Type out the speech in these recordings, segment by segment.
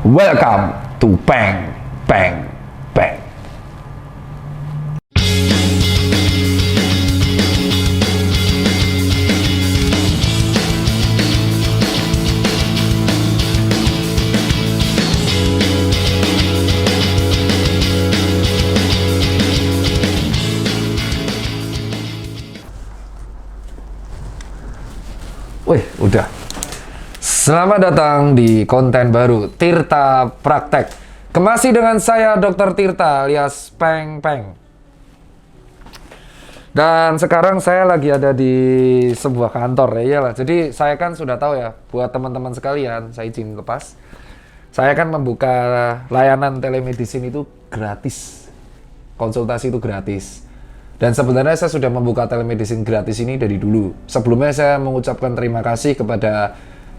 Welcome to Peng Peng Peng. Wih, udah. Selamat datang di konten baru Tirta Praktek. Masih dengan saya Dr. Tirta alias Peng Peng. Dan sekarang saya lagi ada di sebuah kantor, ya iyalah. Jadi saya kan sudah tahu ya, buat teman-teman sekalian, saya izin lepas. Saya kan membuka layanan telemedicine itu gratis. Konsultasi itu gratis. Dan sebenarnya saya sudah membuka telemedicine gratis ini dari dulu. Sebelumnya saya mengucapkan terima kasih kepada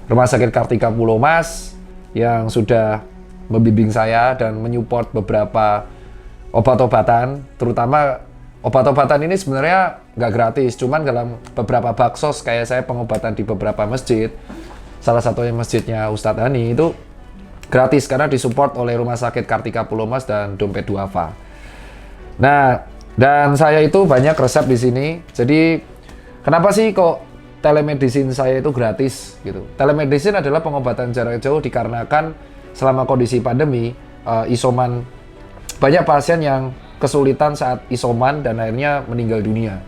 Rumah Sakit Kartika Pulau Mas yang sudah membimbing saya dan menyupport beberapa obat-obatan. Terutama obat-obatan ini sebenarnya nggak gratis, cuman dalam beberapa baksos kayak saya pengobatan di beberapa masjid. Salah satunya masjidnya Ustadz Hani itu gratis karena disupport oleh Rumah Sakit Kartika Pulau Mas dan Dompet Duafa. Nah, dan saya itu banyak resep di sini. Jadi kenapa sih kok telemedicine saya itu gratis gitu? Telemedicine adalah pengobatan jarak jauh dikarenakan selama kondisi pandemi isoman, banyak pasien yang kesulitan saat isoman dan akhirnya meninggal dunia.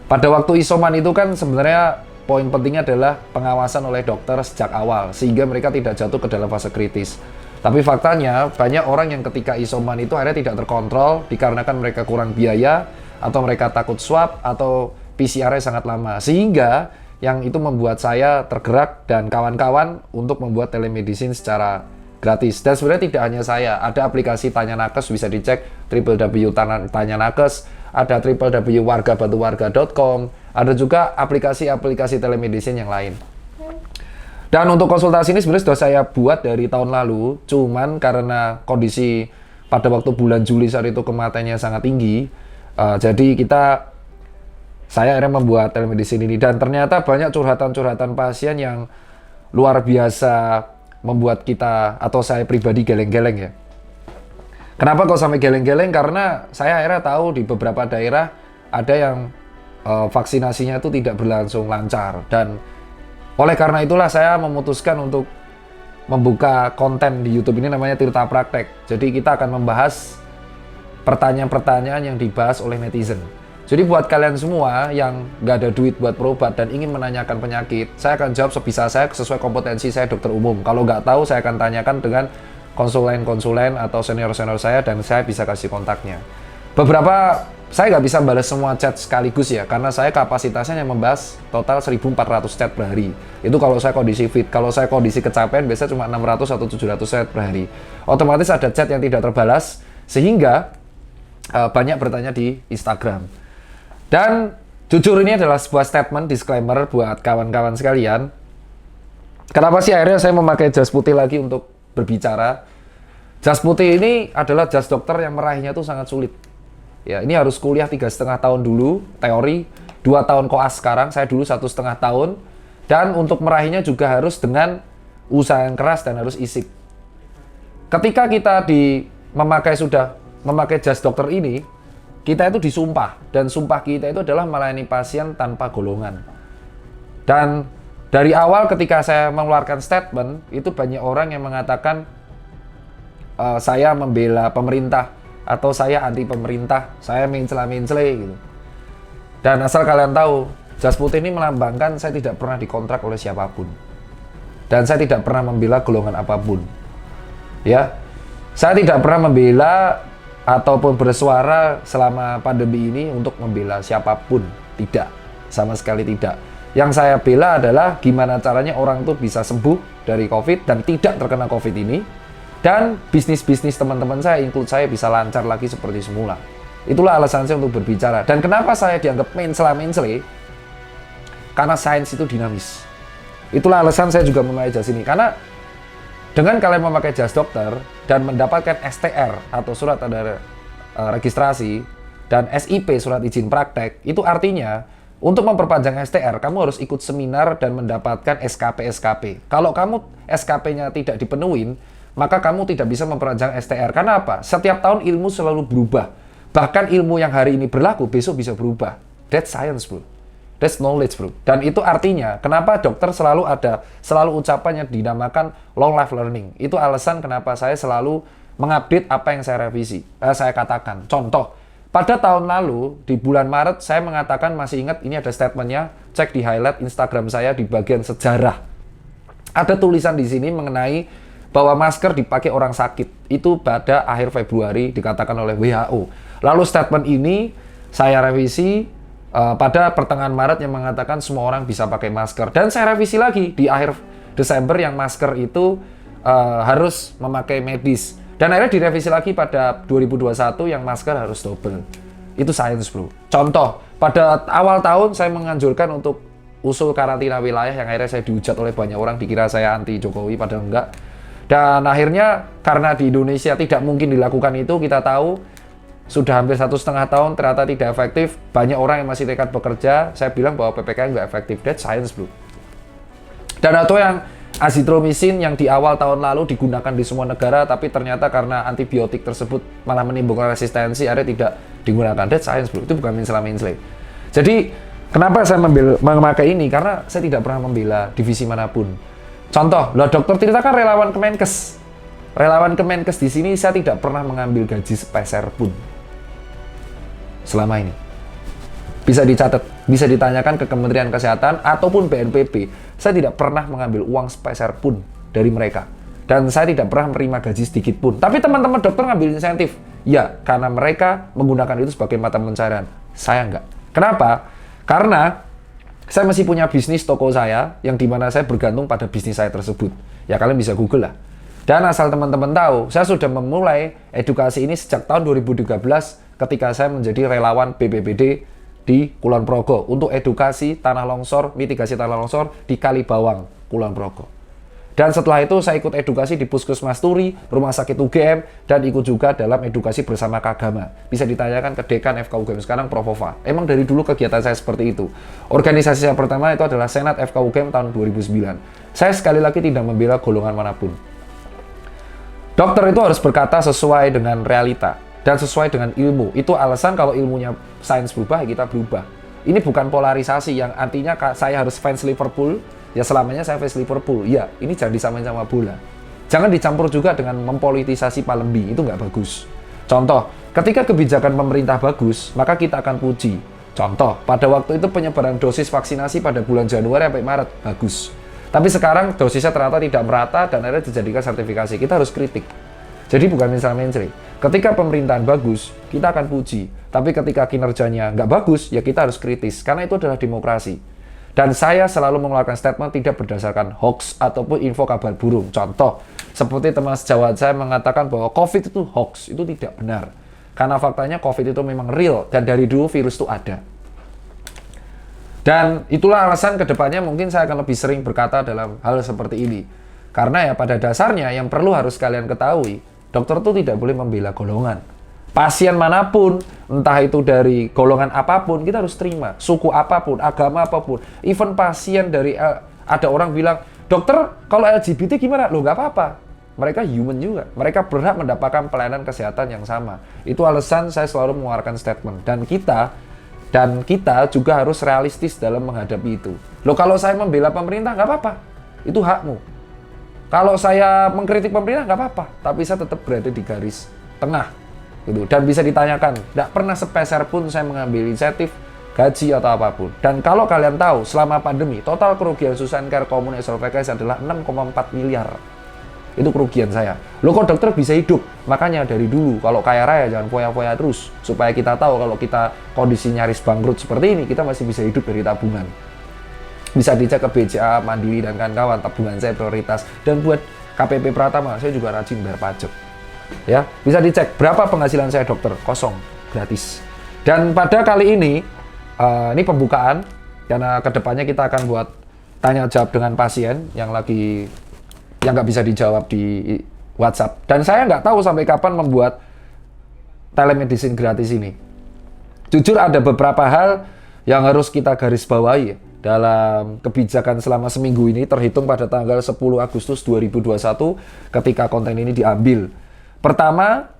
Pada waktu isoman itu kan sebenarnya poin pentingnya adalah pengawasan oleh dokter sejak awal sehingga mereka tidak jatuh ke dalam fase kritis. Tapi faktanya banyak orang yang ketika isoman itu akhirnya tidak terkontrol dikarenakan mereka kurang biaya atau mereka takut swab atau PCR-nya sangat lama. Sehingga yang itu membuat saya tergerak dan kawan-kawan untuk membuat telemedicine secara gratis. Dan sebenarnya tidak hanya saya, ada aplikasi Tanya Nakes, bisa dicek www.Tanya Nakes, ada www.wargabatuwarga.com, ada juga aplikasi-aplikasi telemedicine yang lain. Dan untuk konsultasi ini sebenarnya sudah saya buat dari tahun lalu, cuman karena kondisi pada waktu bulan Juli saat itu kematiannya sangat tinggi, jadi saya akhirnya membuat telemedicine ini. Dan ternyata banyak curhatan-curhatan pasien yang luar biasa membuat kita, atau saya pribadi geleng-geleng ya. Kenapa kok sampai geleng-geleng? Karena saya akhirnya tahu di beberapa daerah ada yang vaksinasinya itu tidak berlangsung lancar. Dan oleh karena itulah saya memutuskan untuk membuka konten di YouTube ini namanya Tirta Praktek. Jadi kita akan membahas pertanyaan-pertanyaan yang dibahas oleh netizen. Jadi buat kalian semua yang nggak ada duit buat berobat dan ingin menanyakan penyakit, saya akan jawab sebisa saya sesuai kompetensi saya dokter umum. Kalau nggak tahu, saya akan tanyakan dengan konsulen-konsulen atau senior-senior saya dan saya bisa kasih kontaknya. Beberapa saya nggak bisa balas semua chat sekaligus ya, karena saya kapasitasnya yang membahas total 1.400 chat per hari. Itu kalau saya kondisi fit. Kalau saya kondisi kecapean, biasanya cuma 600 atau 700 chat per hari. Otomatis ada chat yang tidak terbalas, sehingga banyak bertanya di Instagram. Dan jujur ini adalah sebuah statement disclaimer buat kawan-kawan sekalian. Kenapa sih akhirnya saya memakai jas putih lagi untuk berbicara? Jas putih ini adalah jas dokter yang meraihnya itu sangat sulit. Ya, ini harus kuliah 3,5 tahun dulu, teori, 2 tahun koas sekarang, saya dulu 1,5 tahun. Dan untuk meraihnya juga harus dengan usaha yang keras dan harus isip. Ketika kita sudah memakai jas dokter ini, kita itu disumpah, dan sumpah kita itu adalah melayani pasien tanpa golongan. Dan dari awal ketika saya mengeluarkan statement, itu banyak orang yang mengatakan saya membela pemerintah, atau saya anti pemerintah, saya mencela-mencela gitu. Dan asal kalian tahu, jas putih ini melambangkan saya tidak pernah dikontrak oleh siapapun. Dan saya tidak pernah membela golongan apapun. Ya, saya tidak pernah membela ataupun bersuara selama pandemi ini untuk membela siapapun. Tidak, sama sekali tidak. Yang saya bela adalah gimana caranya orang itu bisa sembuh dari COVID dan tidak terkena COVID ini, dan bisnis-bisnis teman-teman saya, include saya, bisa lancar lagi seperti semula. Itulah alasan saya untuk berbicara. Dan kenapa saya dianggap mencela-mencela? Karena sains itu dinamis. Itulah alasan saya juga memakai jas ini. Karena dengan kalian memakai jas dokter dan mendapatkan STR atau surat tanda registrasi dan SIP surat izin praktek, itu artinya untuk memperpanjang STR kamu harus ikut seminar dan mendapatkan SKP. Kalau kamu SKP-nya tidak dipenuhin, maka kamu tidak bisa memperpanjang STR. Karena apa? Setiap tahun ilmu selalu berubah. Bahkan ilmu yang hari ini berlaku, besok bisa berubah. That's science, bro. That's knowledge, bro. Dan itu artinya, kenapa dokter selalu ucapan yang dinamakan long life learning. Itu alasan kenapa saya selalu mengupdate apa yang saya katakan. Contoh, pada tahun lalu, di bulan Maret, saya mengatakan, masih ingat, ini ada statementnya, cek di highlight Instagram saya di bagian sejarah. Ada tulisan di sini mengenai bahwa masker dipakai orang sakit. Itu pada akhir Februari dikatakan oleh WHO. Lalu statement ini saya revisi pada pertengahan Maret yang mengatakan semua orang bisa pakai masker. Dan saya revisi lagi di akhir Desember yang masker itu harus memakai medis. Dan akhirnya direvisi lagi pada 2021 yang masker harus double. Itu science, bro. Contoh, pada awal tahun saya menganjurkan untuk usul karantina wilayah yang akhirnya saya dihujat oleh banyak orang, dikira saya anti Jokowi, padahal enggak. Dan akhirnya karena di Indonesia tidak mungkin dilakukan itu, kita tahu sudah hampir 1,5 tahun ternyata tidak efektif. Banyak orang yang masih nekat bekerja. Saya bilang bahwa PPKM nggak efektif. That's science, bro. Dan atau yang azitromisin yang di awal tahun lalu digunakan di semua negara, tapi ternyata karena antibiotik tersebut malah menimbulkan resistensi, akhirnya tidak digunakan. That's science, bro. Itu bukan mencela-mencela. Jadi kenapa saya memakai ini? Karena saya tidak pernah membela divisi manapun. Contoh, lah dokter Tirta kan relawan Kemenkes. Relawan Kemenkes di sini saya tidak pernah mengambil gaji sepeser pun. Selama ini bisa dicatat, bisa ditanyakan ke Kementerian Kesehatan ataupun BNPB, saya tidak pernah mengambil uang sepeser pun dari mereka, dan saya tidak pernah menerima gaji sedikit pun. Tapi teman-teman dokter ngambil insentif, ya karena mereka menggunakan itu sebagai mata pencarian. Saya enggak. Kenapa? Karena saya masih punya bisnis toko saya yang dimana saya bergantung pada bisnis saya tersebut. Ya kalian bisa Google lah. Dan asal teman-teman tahu, saya sudah memulai edukasi ini sejak tahun 2013 ketika saya menjadi relawan BPBD di Kulon Progo untuk edukasi tanah longsor, mitigasi tanah longsor di Kalibawang, Kulon Progo. Dan setelah itu saya ikut edukasi di Puskesmas Turi, Rumah Sakit UGM, dan ikut juga dalam edukasi bersama Kagama. Bisa ditanyakan ke Dekan FK UGM sekarang, Prof. Ova. Emang dari dulu kegiatan saya seperti itu. Organisasi saya pertama itu adalah Senat FK UGM tahun 2009. Saya sekali lagi tidak membela golongan manapun. Dokter itu harus berkata sesuai dengan realita dan sesuai dengan ilmu. Itu alasan kalau ilmunya sains berubah, ya kita berubah. Ini bukan polarisasi yang artinya saya harus fans Liverpool, ya selamanya saya fans Liverpool. Ya, ini jangan disamain sama bola. Jangan dicampur juga dengan mempolitisasi Palembi, itu nggak bagus. Contoh, ketika kebijakan pemerintah bagus, maka kita akan puji. Contoh, pada waktu itu penyebaran dosis vaksinasi pada bulan Januari sampai Maret, bagus. Tapi sekarang dosisnya ternyata tidak merata dan akhirnya dijadikan sertifikasi. Kita harus kritik. Jadi bukan mencela-mencela. Ketika pemerintahan bagus, kita akan puji. Tapi ketika kinerjanya nggak bagus, ya kita harus kritis. Karena itu adalah demokrasi. Dan saya selalu mengeluarkan statement tidak berdasarkan hoax ataupun info kabar burung. Contoh, seperti teman sejawat saya mengatakan bahwa COVID itu hoax. Itu tidak benar. Karena faktanya COVID itu memang real. Dan dari dulu virus itu ada. Dan itulah alasan kedepannya mungkin saya akan lebih sering berkata dalam hal seperti ini. Karena ya pada dasarnya yang perlu harus kalian ketahui, dokter itu tidak boleh membela golongan. Pasien manapun, entah itu dari golongan apapun, kita harus terima. Suku apapun, agama apapun. Even pasien dari, ada orang bilang, dokter kalau LGBT gimana? Loh nggak apa-apa. Mereka human juga. Mereka berhak mendapatkan pelayanan kesehatan yang sama. Itu alasan saya selalu mengeluarkan statement. Dan kita juga harus realistis dalam menghadapi itu. Loh kalau saya membela pemerintah nggak apa-apa, itu hakmu. Kalau saya mengkritik pemerintah nggak apa-apa, tapi saya tetap berada di garis tengah. Gitu. Dan bisa ditanyakan, nggak pernah sepeser pun saya mengambil insentif, gaji atau apapun. Dan kalau kalian tahu, selama pandemi, total kerugian Susan Care Commune SLPKS adalah 6,4 miliar. Itu kerugian saya. Loh kok dokter bisa hidup? Makanya dari dulu, kalau kaya raya jangan foya-foya terus. Supaya kita tahu kalau kita kondisi nyaris bangkrut seperti ini, kita masih bisa hidup dari tabungan. Bisa dicek ke BCA, Mandiri, dan kawan-kawan, tabungan saya prioritas. Dan buat KPP Pratama, saya juga rajin bayar pajak. Ya, bisa dicek berapa penghasilan saya dokter, kosong, gratis. Dan pada kali ini pembukaan, karena kedepannya kita akan buat tanya jawab dengan pasien yang nggak bisa dijawab di WhatsApp. Dan saya nggak tahu sampai kapan membuat telemedicine gratis ini. Jujur ada beberapa hal yang harus kita garis bawahi. dalam kebijakan selama seminggu ini terhitung pada tanggal 10 Agustus 2021 ketika konten ini diambil. Pertama,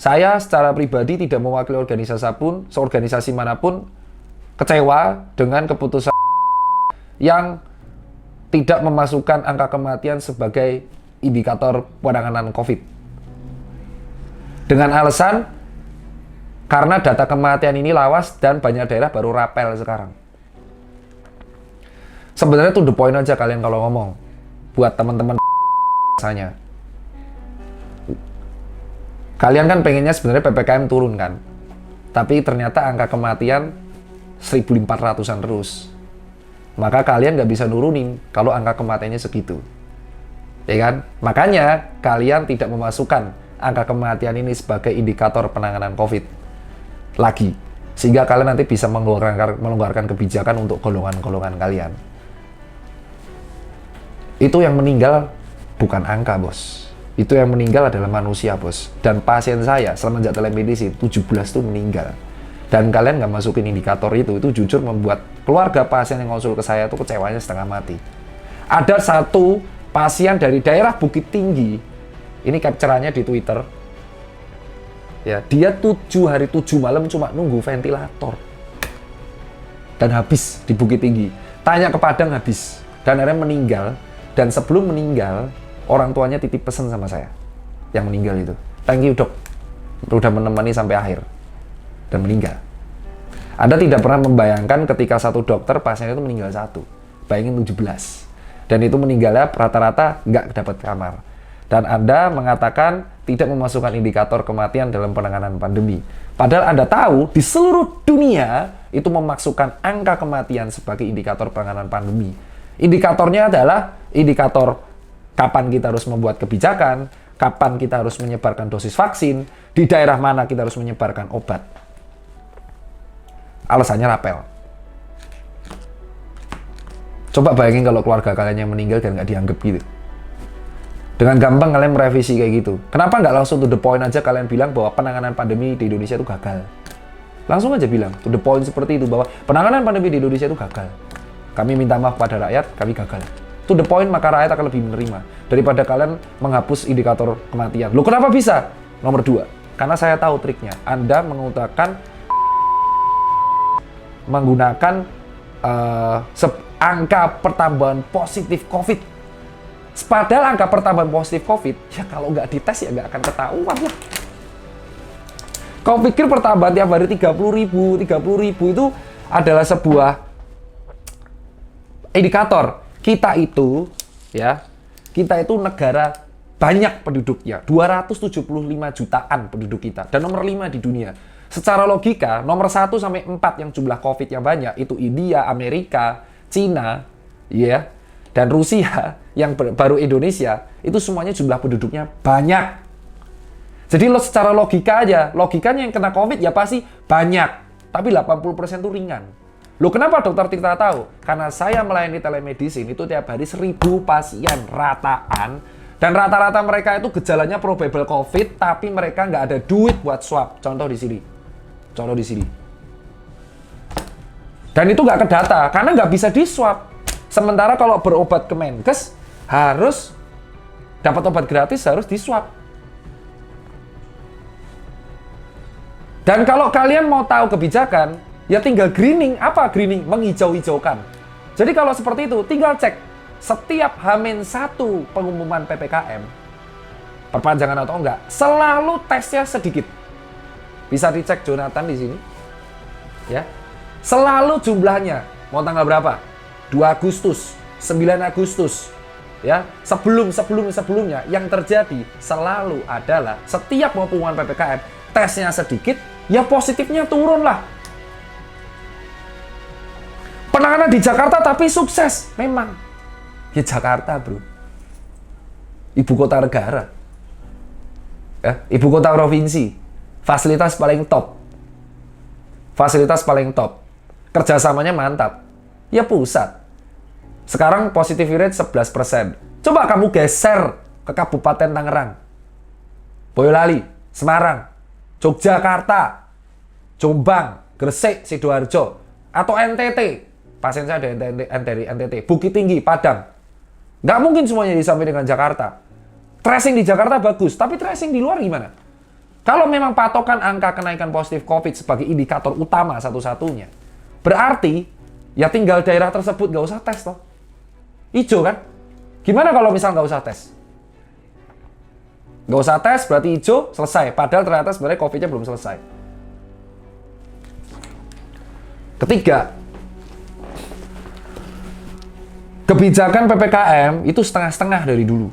saya secara pribadi tidak mewakili organisasi manapun kecewa dengan keputusan yang tidak memasukkan angka kematian sebagai indikator penanganan COVID. Dengan alasan karena data kematian ini lawas dan banyak daerah baru rapel sekarang. Sebenarnya to the point aja kalian kalau ngomong buat teman-teman rasanya. Kalian kan pengennya sebenarnya PPKM turun kan. Tapi ternyata angka kematian 1.400-an terus. Maka kalian nggak bisa nurunin kalau angka kematiannya segitu. Ya kan? Makanya kalian tidak memasukkan angka kematian ini sebagai indikator penanganan COVID lagi. Sehingga kalian nanti bisa melonggarkan kebijakan untuk golongan-golongan kalian. Itu yang meninggal bukan angka, bos. Itu yang meninggal adalah manusia, bos. Dan pasien saya semenjak telemedicine 17 tuh meninggal. Dan kalian nggak masukin indikator itu jujur membuat keluarga pasien yang konsul ke saya tuh kecewanya setengah mati. Ada satu pasien dari daerah Bukit Tinggi, ini capture-nya di Twitter. Ya, dia 7 hari 7 malam cuma nunggu ventilator. Dan habis di Bukit Tinggi. Tanya ke Padang habis. Dan akhirnya meninggal. Dan sebelum meninggal, orang tuanya titip pesan sama saya. Yang meninggal itu. Thank you, dok. Udah menemani sampai akhir. Dan meninggal. Anda tidak pernah membayangkan ketika satu dokter pasien itu meninggal satu. Bayangin 17. Dan itu meninggalnya rata-rata nggak dapat kamar. Dan Anda mengatakan tidak memasukkan indikator kematian dalam penanganan pandemi. Padahal Anda tahu di seluruh dunia itu memasukkan angka kematian sebagai indikator penanganan pandemi. Indikatornya adalah indikator kapan kita harus membuat kebijakan, kapan kita harus menyebarkan dosis vaksin, di daerah mana kita harus menyebarkan obat. Alasannya rapel. Coba bayangin kalau keluarga kalian yang meninggal dan nggak dianggap gitu. Dengan gampang kalian merevisi kayak gitu. Kenapa nggak langsung to the point aja kalian bilang bahwa penanganan pandemi di Indonesia itu gagal? Langsung aja bilang to the point seperti itu bahwa penanganan pandemi di Indonesia itu gagal. Kami minta maaf pada rakyat, kami gagal. To the point maka rakyat akan lebih menerima daripada kalian menghapus indikator kematian. Loh kenapa bisa? Nomor 2, karena saya tahu triknya. Anda menggunakan angka pertambahan positif COVID. Padahal angka pertambahan positif COVID, ya kalau nggak dites ya nggak akan ketahuan lah. Kau pikir pertambahan tiap hari 30.000 itu adalah sebuah indikator. Kita itu negara banyak penduduknya, 275 jutaan penduduk kita, dan nomor 5 di dunia. Secara logika, nomor 1 sampai 4 yang jumlah COVID yang banyak itu India, Amerika, Cina, ya, dan Rusia, yang baru Indonesia, itu semuanya jumlah penduduknya banyak. Jadi lo secara logika aja, logikanya yang kena COVID ya pasti banyak, tapi 80% itu ringan. Loh kenapa dokter Tirta tahu? Karena saya melayani telemedicine itu tiap hari 1.000 pasien rataan. Dan rata-rata mereka itu gejalanya probable COVID, tapi mereka nggak ada duit buat swab. Contoh di sini. Dan itu nggak kedata, karena nggak bisa di swab. Sementara kalau berobat ke Menkes, harus dapat obat gratis, harus di swab. Dan kalau kalian mau tahu kebijakan, ya tinggal greening. Apa greening? Menghijau-hijaukan. Jadi kalau seperti itu, tinggal cek setiap H-1 pengumuman PPKM, perpanjangan atau enggak, selalu tesnya sedikit. Bisa dicek Jonathan di sini. Ya. Selalu jumlahnya. Mau tanggal berapa? 2 Agustus, 9 Agustus. Ya, sebelumnya yang terjadi selalu adalah setiap mau pengumuman PPKM, tesnya sedikit, ya positifnya turun lah. Penanganan di Jakarta tapi sukses, memang. Ya Jakarta, bro. Ibu kota negara. Ya, ibu kota provinsi. Fasilitas paling top. Kerjasamanya mantap. Ya pusat. Sekarang positivity rate 11%. Coba kamu geser ke Kabupaten Tangerang, Boyolali, Semarang, Yogyakarta, Jombang, Gresik, Sidoarjo, atau NTT. pasien saya dari NTT, Bukit Tinggi, Padang. Nggak mungkin semuanya disampaikan dengan Jakarta. Tracing di Jakarta bagus, tapi tracing di luar gimana? Kalau memang patokan angka kenaikan positif COVID sebagai indikator utama satu-satunya, berarti ya tinggal daerah tersebut nggak usah tes toh. Hijau kan? Gimana kalau misal nggak usah tes? Nggak usah tes berarti hijau, selesai. Padahal ternyata sebenarnya COVID-nya belum selesai. Ketiga, kebijakan PPKM itu setengah-setengah dari dulu.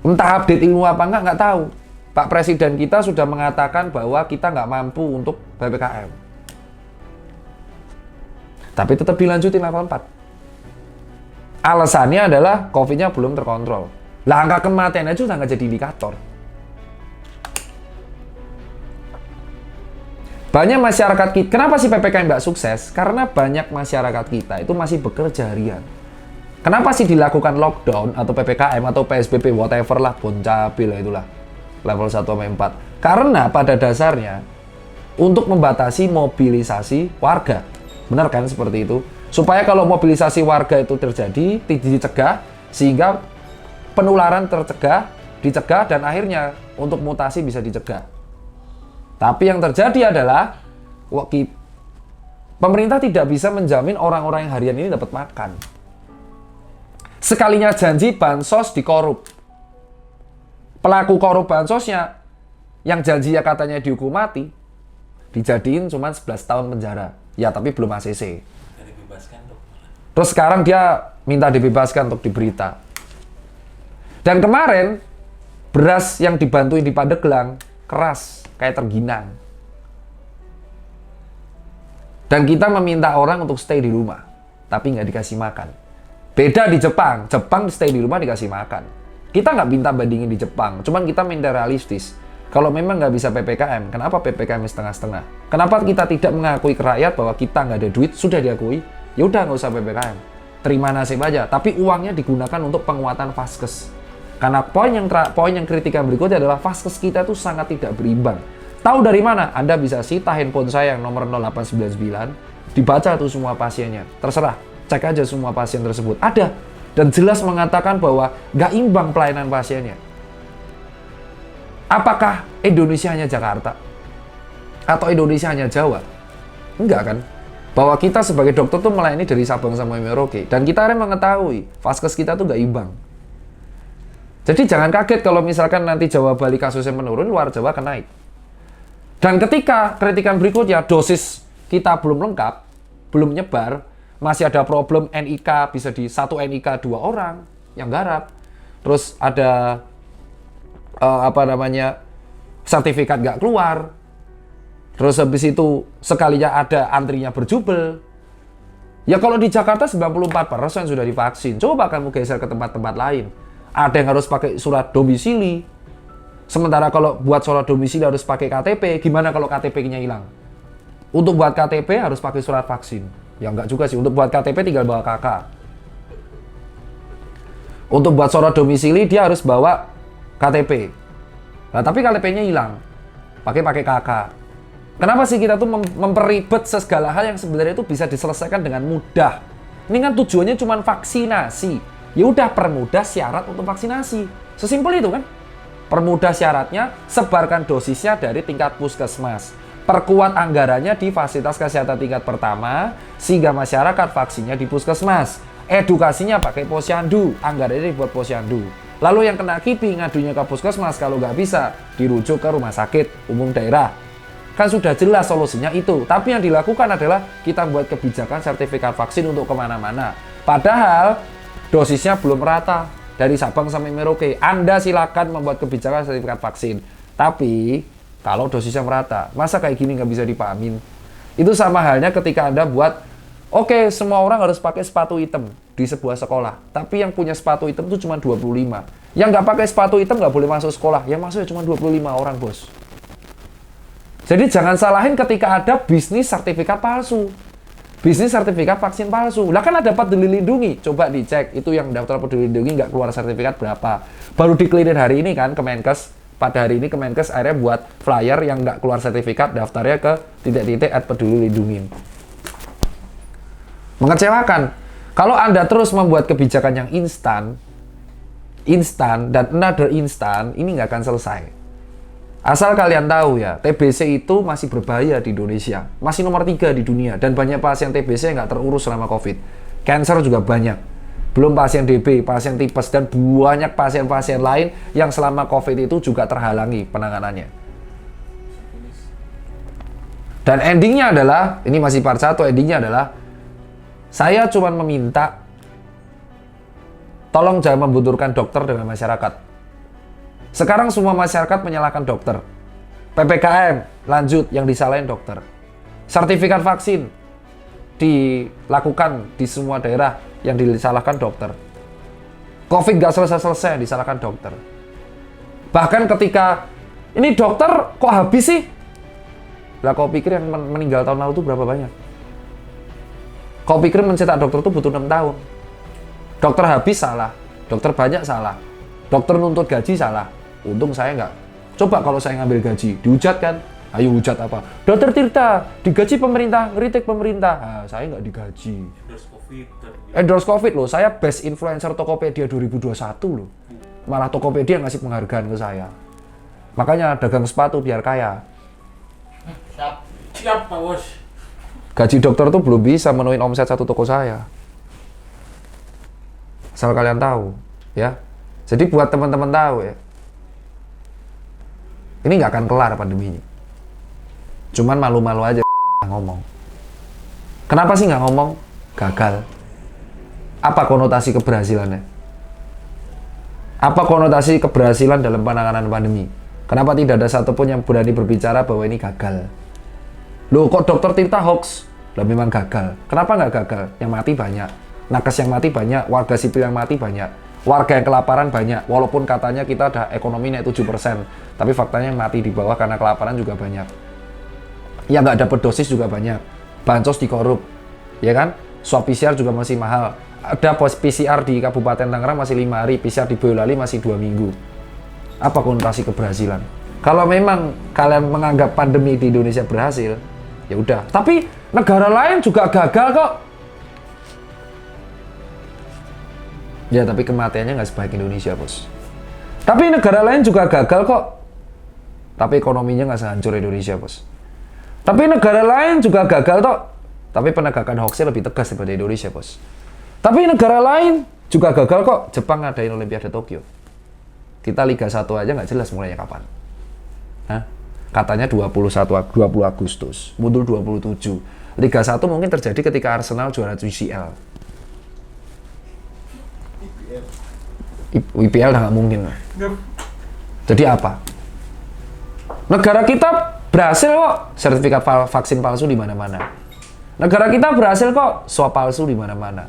Entah update ilmu apa nggak tahu. Pak Presiden kita sudah mengatakan bahwa kita nggak mampu untuk PPKM. Tapi tetap dilanjutin level 4. Alasannya adalah COVID-nya belum terkontrol. Lah angka kematian aja udah nggak jadi indikator. Banyak masyarakat kita, kenapa sih PPKM nggak sukses? Karena banyak masyarakat kita itu masih bekerja harian. Kenapa sih dilakukan lockdown atau PPKM atau PSBB whatever lah, boncabil lah itulah. Level 1 sampai 4. Karena pada dasarnya untuk membatasi mobilisasi warga. Benar kan seperti itu? Supaya kalau mobilisasi warga itu terjadi, dicegah sehingga penularan dicegah dan akhirnya untuk mutasi bisa dicegah. Tapi yang terjadi adalah pemerintah tidak bisa menjamin orang-orang yang harian ini dapat makan. Sekalinya janji bansos dikorup. Pelaku korup bansosnya yang janjinya katanya dihukum mati, dijadiin cuma 11 tahun penjara. Ya tapi belum ACC. Terus sekarang dia minta dibebaskan untuk diberita. Dan kemarin beras yang dibantuin di Pandeglang keras, kayak terginang. Dan kita meminta orang untuk stay di rumah, tapi nggak dikasih makan. Beda di Jepang, Jepang stay di rumah dikasih makan. Kita nggak minta bandingin di Jepang, cuman kita minta realistis. Kalau memang nggak bisa PPKM, kenapa PPKM setengah-setengah? Kenapa kita tidak mengakui ke rakyat bahwa kita nggak ada duit, sudah diakui, ya udah nggak usah PPKM. Terima nasib aja, tapi uangnya digunakan untuk penguatan Vaskes. Karena poin yang kritikan berikutnya adalah Vaskes kita itu sangat tidak berimbang. Tahu dari mana? Anda bisa sita handphone saya yang nomor 0899, dibaca tuh semua pasiennya. Terserah, cek aja semua pasien tersebut. Ada, dan jelas mengatakan bahwa nggak imbang pelayanan pasiennya. Apakah Indonesia hanya Jakarta? Atau Indonesia hanya Jawa? Enggak kan? Bahwa kita sebagai dokter tuh melayani dari Sabang sampai Merauke. Dan kita harus mengetahui, Vaskes kita tuh nggak imbang. Jadi jangan kaget kalau misalkan nanti Jawa Bali kasusnya menurun, luar Jawa akan naik. Dan ketika kritikan berikutnya, dosis kita belum lengkap, belum nyebar, masih ada problem NIK, bisa di 1 NIK 2 orang yang garap. Terus ada sertifikat nggak keluar. Terus habis itu sekalinya ada antrinya berjubel. Ya kalau di Jakarta 94% sudah divaksin. Coba kamu geser ke tempat-tempat lain. Ada yang harus pakai surat domisili. Sementara kalau buat surat domisili harus pakai KTP. Gimana kalau KTP-nya hilang? Untuk buat KTP harus pakai surat vaksin. Ya enggak juga sih. Untuk buat KTP tinggal bawa KK. Untuk buat surat domisili dia harus bawa KTP. Nah, tapi KTP-nya hilang. Pakai KK. Kenapa sih kita tuh memperibet segala hal yang sebenarnya itu bisa diselesaikan dengan mudah? Ini kan tujuannya cuma vaksinasi. Ya udah, permudah syarat untuk vaksinasi. Sesimpel itu kan. Permudah syaratnya, sebarkan dosisnya dari tingkat puskesmas. Perkuat anggarannya di fasilitas kesehatan tingkat pertama, sehingga masyarakat vaksinnya di puskesmas. Edukasinya pakai posyandu, anggarannya dibuat posyandu. Lalu yang kena KIPI ngadunya ke puskesmas, kalau nggak bisa dirujuk ke rumah sakit umum daerah. Kan sudah jelas solusinya itu. Tapi yang dilakukan adalah kita buat kebijakan sertifikat vaksin untuk kemana-mana. Padahal dosisnya belum merata dari Sabang sampai Merauke. Anda silakan membuat kebijakan sertifikat vaksin. Tapi kalau dosisnya merata, masa kayak gini nggak bisa dipahamin? Itu sama halnya ketika Anda buat, oke, semua orang harus pakai sepatu hitam di sebuah sekolah. Tapi yang punya sepatu hitam itu cuma 25. Yang nggak pakai sepatu hitam nggak boleh masuk sekolah. Yang masuknya cuma 25 orang, bos. Jadi jangan salahin ketika ada bisnis sertifikat palsu. Bisnis sertifikat vaksin palsu. Lah kan ada Peduli Lindungi. Coba dicek, itu yang daftar Peduli Lindungi nggak keluar sertifikat berapa. Baru dikelirin hari ini kan Kemenkes. Pada hari ini Kemenkes akhirnya buat flyer yang nggak keluar sertifikat, daftarnya ke ....@pedulilindungi. Mengecewakan. Kalau Anda terus membuat kebijakan yang instan, dan another instan, ini nggak akan selesai. Asal kalian tahu ya, TBC itu masih berbahaya di Indonesia. Masih nomor 3 di dunia. Dan banyak pasien TBC yang nggak terurus selama COVID. Cancer juga banyak. Belum pasien DB, pasien tipes, dan banyak pasien-pasien lain yang selama COVID itu juga terhalangi penanganannya. Dan endingnya adalah, ini masih part 1, endingnya adalah, saya cuma meminta, tolong jangan membenturkan dokter dengan masyarakat. Sekarang semua masyarakat menyalahkan dokter. PPKM lanjut yang disalahin dokter. Sertifikat vaksin dilakukan di semua daerah yang disalahkan dokter. COVID gak selesai-selesai disalahkan dokter. Bahkan ketika ini dokter kok habis sih? Lah kau pikir yang meninggal tahun lalu itu berapa banyak? Kau pikir mencetak dokter itu butuh 6 tahun? Dokter habis salah, dokter banyak salah, dokter nuntut gaji salah. Untung saya nggak. Coba kalau saya ngambil gaji, dihujat kan? Ayo hujat apa? Dokter Tirta, digaji pemerintah, ngeritik pemerintah. Nah, saya nggak digaji. Endorse COVID loh, saya best influencer Tokopedia 2021 loh. Malah Tokopedia ngasih penghargaan ke saya. Makanya dagang sepatu biar kaya. Siap Pak Bos. Gaji dokter tuh belum bisa menuhin omset satu toko saya. Asal kalian tahu, ya. Jadi buat teman-teman tahu ya, ini nggak akan kelar pandeminya. Cuman malu-malu aja ngomong. Kenapa sih nggak ngomong? Gagal. Apa konotasi keberhasilannya? Apa konotasi keberhasilan dalam penanganan pandemi? Kenapa tidak ada satupun yang berani berbicara bahwa ini gagal? Loh kok dokter Tirta hoax? Lah memang gagal. Kenapa nggak gagal? Yang mati banyak. Nakes yang mati banyak. Warga sipil yang mati banyak. Warga yang kelaparan banyak. Walaupun katanya kita ada ekonomi naik 7%. Tapi faktanya yang mati di bawah karena kelaparan juga banyak. Yang nggak dapat dosis juga banyak. Bansos dikorup. Ya kan? Swab PCR juga masih mahal. Ada pos PCR di Kabupaten Tangerang masih 5 hari. PCR di Boyolali masih 2 minggu. Apa konotasi keberhasilan? Kalau memang kalian menganggap pandemi di Indonesia berhasil, ya udah. Tapi negara lain juga gagal kok. Ya tapi kematiannya nggak sebaik Indonesia bos. Tapi negara lain juga gagal kok. Tapi ekonominya nggak sehancur Indonesia bos. Tapi negara lain juga gagal kok. Tapi penegakan hoaxnya lebih tegas daripada Indonesia bos. Tapi negara lain juga gagal kok. Jepang ngadain Olimpiade Tokyo. Kita Liga 1 aja nggak jelas mulainya kapan. Hah? Katanya 20 Agustus, mundur 27. Liga 1 mungkin terjadi ketika Arsenal juara UCL. IPL udah nggak mungkin. Jadi apa? Negara kita berhasil kok sertifikat vaksin palsu di mana-mana. Negara kita berhasil kok swab palsu di mana-mana.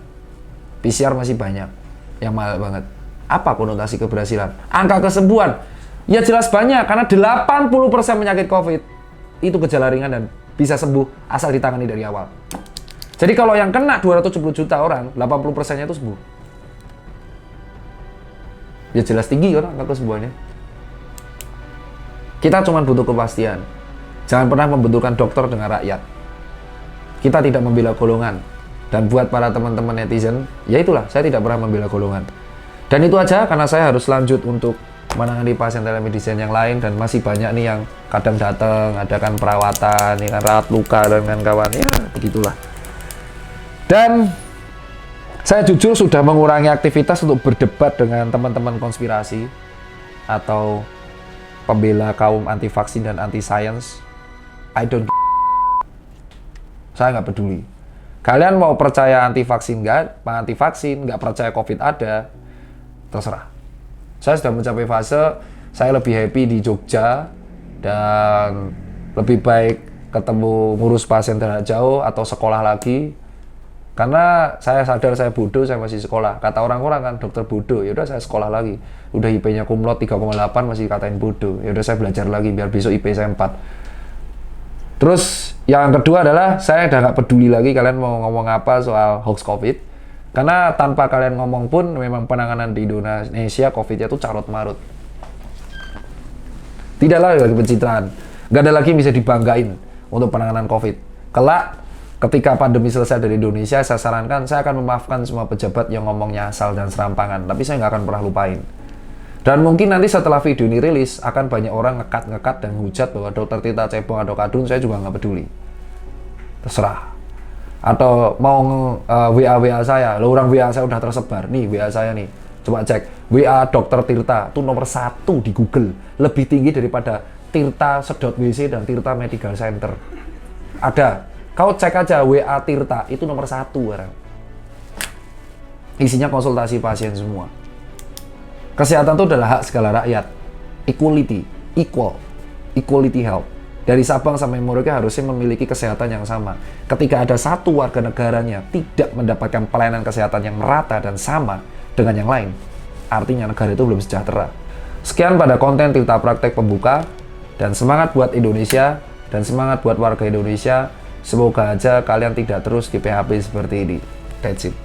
PCR masih banyak yang mahal banget. Apa konotasi keberhasilan? Angka kesembuhan ya jelas banyak, karena 80% penyakit COVID itu gejala ringan dan bisa sembuh asal ditangani dari awal. Jadi kalau yang kena 270 juta orang, 80%-nya itu sembuh. Ya jelas tinggi kan angka kesembuhannya. Kita cuma butuh kepastian. Jangan pernah membenturkan dokter dengan rakyat. Kita tidak membela golongan. Dan buat para teman-teman netizen, ya itulah, saya tidak pernah membela golongan. Dan itu aja, karena saya harus lanjut untuk menangani pasien telemedicine yang lain, dan masih banyak nih yang kadang datang, adakan perawatan, ya kan, rawat luka dan kawan, ya begitulah. Dan saya jujur sudah mengurangi aktivitas untuk berdebat dengan teman-teman konspirasi atau pembela kaum anti vaksin dan anti science. I don't. Saya nggak peduli. Kalian mau percaya anti vaksin nggak percaya COVID ada, terserah. Saya sudah mencapai fase saya lebih happy di Jogja dan lebih baik ketemu ngurus pasien jarak jauh atau sekolah lagi, karena saya sadar saya bodoh, saya masih sekolah. Kata orang-orang kan dokter bodoh, ya udah saya sekolah lagi. Udah IP-nya kumlot 3,8 masih katain bodoh. Ya udah saya belajar lagi biar besok IP saya 4. Terus yang kedua adalah saya udah nggak peduli lagi kalian mau ngomong apa soal hoax COVID. Karena tanpa kalian ngomong pun memang penanganan di Indonesia COVID-nya tuh carut marut. Tidak lagi pencitraan. Nggak ada lagi yang bisa dibanggain untuk penanganan COVID. Kelak Ketika pandemi selesai dari Indonesia, saya sarankan saya akan memaafkan semua pejabat yang ngomongnya asal dan serampangan, tapi saya nggak akan pernah lupain. Dan mungkin nanti setelah video ini rilis, akan banyak orang ngekat dan hujat bahwa Dr. Tirta cebong atau kadun, saya juga nggak peduli. Terserah. Atau mau WA saya, lo orang WA saya udah tersebar, nih WA saya nih. Coba cek, WA Dr. Tirta, itu nomor 1 di Google. Lebih tinggi daripada Tirta Sedot.WC dan Tirta Medical Center. Ada. Kau cek aja WA Tirta, itu nomor 1 orang. Isinya konsultasi pasien semua. Kesehatan itu adalah hak segala rakyat. Equality, equality health. Dari Sabang sampai Merauke harusnya memiliki kesehatan yang sama. Ketika ada satu warga negaranya tidak mendapatkan pelayanan kesehatan yang merata dan sama dengan yang lain, artinya negara itu belum sejahtera. Sekian pada konten Tirta Praktek pembuka, dan semangat buat Indonesia, dan semangat buat warga Indonesia. Semoga aja kalian tidak terus di PHP seperti ini. That's it.